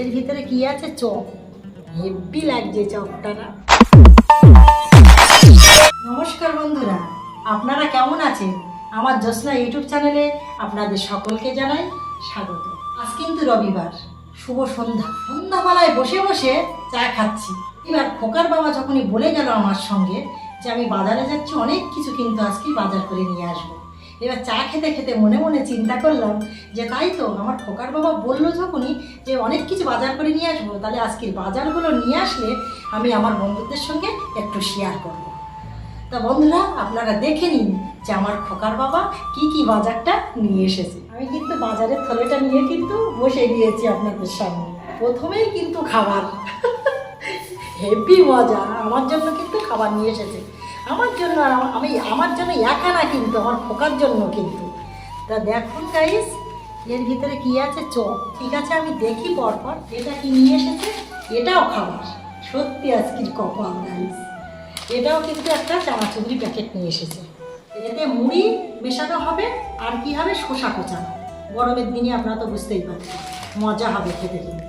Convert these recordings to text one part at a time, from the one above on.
এর ভিতরে কি আছে? চপ। হেব্বি লাগছে চপটা না? নমস্কার বন্ধুরা, আপনারা কেমন আছেন? আমার জ্যোৎস্না ইউটিউব চ্যানেলে আপনাদের সকলকে জানাই স্বাগত। আজ কিন্তু রবিবার, শুভ সন্ধ্যা। সন্ধ্যাবেলায় বসে বসে চা খাচ্ছি। এবার খোকার বাবা যখনই বলে গেল আমার সঙ্গে যে আমি বাজারে যাচ্ছি, অনেক কিছু কিন্তু আজকে বাজার করে নিয়ে আসবো। এবার চা খেতে খেতে মনে মনে চিন্তা করলাম যে তাই তো, আমার খোকার বাবা বললো যখনই যে অনেক কিছু বাজার করে নিয়ে আসবো, তাহলে আজকের বাজারগুলো নিয়ে আসলে আমি আমার বন্ধুদের সঙ্গে একটু শেয়ার করব। তা বন্ধুরা, আপনারা দেখে নিন যে আমার খোকার বাবা কি কি বাজারটা নিয়ে এসেছে। আমি কিন্তু বাজারের থলেটা নিয়ে কিন্তু বসে গিয়েছি আপনাদের সামনে। প্রথমেই কিন্তু খাবার হেভি মজা। আমার জন্য কিন্তু খাবার নিয়ে এসেছে, আমার জন্য। আমার জন্য একা না, কিন্তু আমার খোকার জন্য কিন্তু। তা দেখুন গাইস, এর ভিতরে কি আছে? চপ। ঠিক আছে, আমি দেখি পরপর এটা কি নিয়ে এসেছে। এটাও খাবার। সত্যি আজকের কপাল গাইস। এটাও কিন্তু একটা চানাচুরি প্যাকেট নিয়ে এসেছে। এতে মুড়ি মেশানো হবে, আর কি হবে? শসা কোচানো। গরমের দিনে আপনারা তো বুঝতেই পারছেন, মজা হবে খেতে কিন্তু।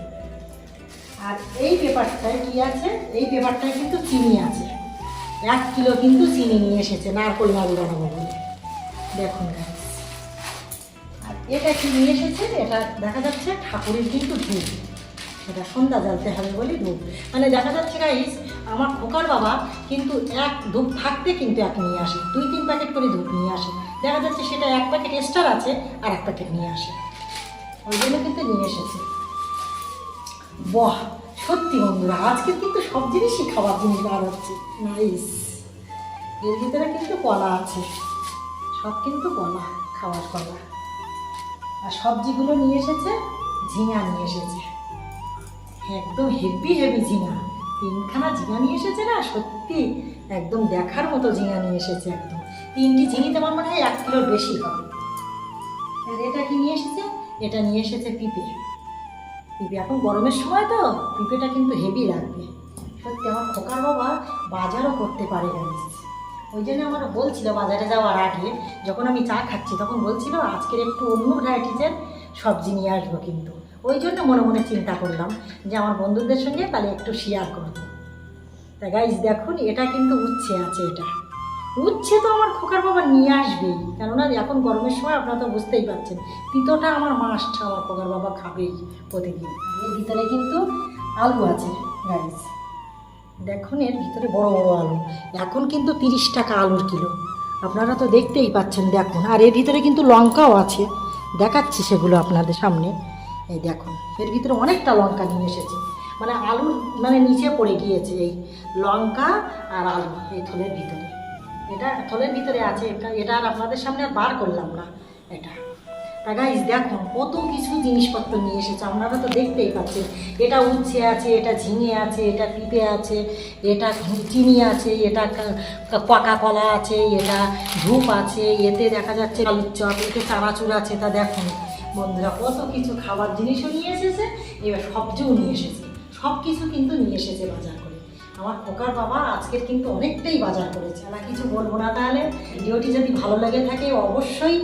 আর এই পেপারটায় কি আছে? এই পেপারটায় কিন্তু চিনি আছে। 1 কিলো কিন্তু চিনি নিয়ে এসেছে, নারকোল নাড়ু বানাবো বলে। দেখুন গাইস, আর এটা কি নিয়ে এসেছে? এটা দেখা যাচ্ছে ঠাকুরের কিন্তু ধূপ। এটা সন্ধ্যা জ্বালতে হবে বলে ধূপ। মানে দেখা যাচ্ছে গাইস, আমার খোকার বাবা কিন্তু এক ধূপ থাকতে কিন্তু এক নিয়ে আসে, 2-3 প্যাকেট করে ধূপ নিয়ে আসে। দেখা যাচ্ছে সেটা 1 প্যাকেট এক্সট্রা আছে, আর 1 প্যাকেট নিয়ে আসে। ওই জন্য কিন্তু নিয়ে এসেছে। বাহ, সত্যি বন্ধুরা, আজকে কিন্তু সব জিনিসই খাবার জিনিস বার হচ্ছে। নাইস। এর ভিতরে কিন্তু কলা আছে, সব কিন্তু কলা, খাওয়ার কলা। আর সবজিগুলো নিয়ে এসেছে, ঝিঙা নিয়ে এসেছে, একদম হেভি হেভি ঝিঙা। 3খানা ঝিঙা নিয়ে এসেছে না, সত্যি একদম দেখার মতো ঝিঙা নিয়ে এসেছে। একদম 3টি ঝিঙিতে আমার মনে হয় 1 কিলোর বেশি হবে। আর এটা কি নিয়ে এসেছে? এটা নিয়ে এসেছে পিঁপে। পিঁপে এখন গরমের সময় তো পিঁপেটা কিন্তু হেভি লাগবে। সত্যি আমার খোকার বাবা বাজারও করতে পারে গাইস। ওই জন্য আমার বলছিল বাজারে যাওয়ার আগে, যখন আমি চা খাচ্ছি তখন বলছিল আজকের একটু অন্য ভ্যারাইটিজের সবজি নিয়ে আসবো। কিন্তু ওই জন্য মনে মনে চিন্তা করলাম যে আমার বন্ধুদের সঙ্গে তাহলে একটু শেয়ার করবো। তা গাইস দেখুন, এটা কিন্তু উচ্ছে আছে। এটা উচ্ছে তো আমার খোকার বাবা নিয়ে আসবেই, কেননা এখন গরমের সময় আপনারা তো বুঝতেই পারছেন, তিতোটা আমার মাস্ট, আমার খোকার বাবা খাবেই প্রতিদিন। এর ভিতরে কিন্তু আলু আছে গাইস। দেখুন, এর ভিতরে বড় বড় আলু। এখন কিন্তু 30 টাকা আলুর কিলো, আপনারা তো দেখতেই পাচ্ছেন। দেখুন, আর এর ভিতরে কিন্তু লঙ্কাও আছে, দেখাচ্ছি সেগুলো আপনাদের সামনে। এই দেখুন, এর ভিতরে অনেকটা লঙ্কা নিয়ে এসেছে। মানে আলুর মানে নিচে পড়ে গিয়েছে এই লঙ্কা আর আলু এই থলের ভিতরে। এটা থলের ভিতরে আছে, এটা আর আপনাদের সামনে আর বার করলাম না এটা। তা গাইস দেখুন, কত কিছু জিনিসপত্র নিয়ে এসেছে, আপনারা তো দেখতেই পাচ্ছেন। এটা উচ্ছে আছে, এটা ঝিঙে আছে, এটা পিঁপে আছে, এটা চিনি আছে, এটা পাকা কলা আছে, এটা ধূপ আছে, এতে দেখা যাচ্ছে আলুর চপ, এতে চানাচুর আছে। তা দেখুন বন্ধুরা, কত কিছু খাবার জিনিসও নিয়ে এসেছে, এবার সবজিও নিয়ে এসেছে। সব কিছু কিন্তু নিয়ে এসেছে বাজার করে। আমার খোকার বাবা আজকের কিন্তু অনেকটাই বাজার করেছে। আর কিছু বলবো না। তাহলে ভিডিওটি যদি ভালো লেগে থাকে অবশ্যই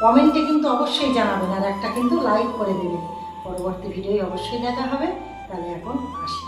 কমেন্টে কিন্তু অবশ্যই জানাবেন, আর একটা কিন্তু লাইক করে দেবেন। পরবর্তী ভিডিও অবশ্যই দেখা হবে। তাহলে এখন আসি।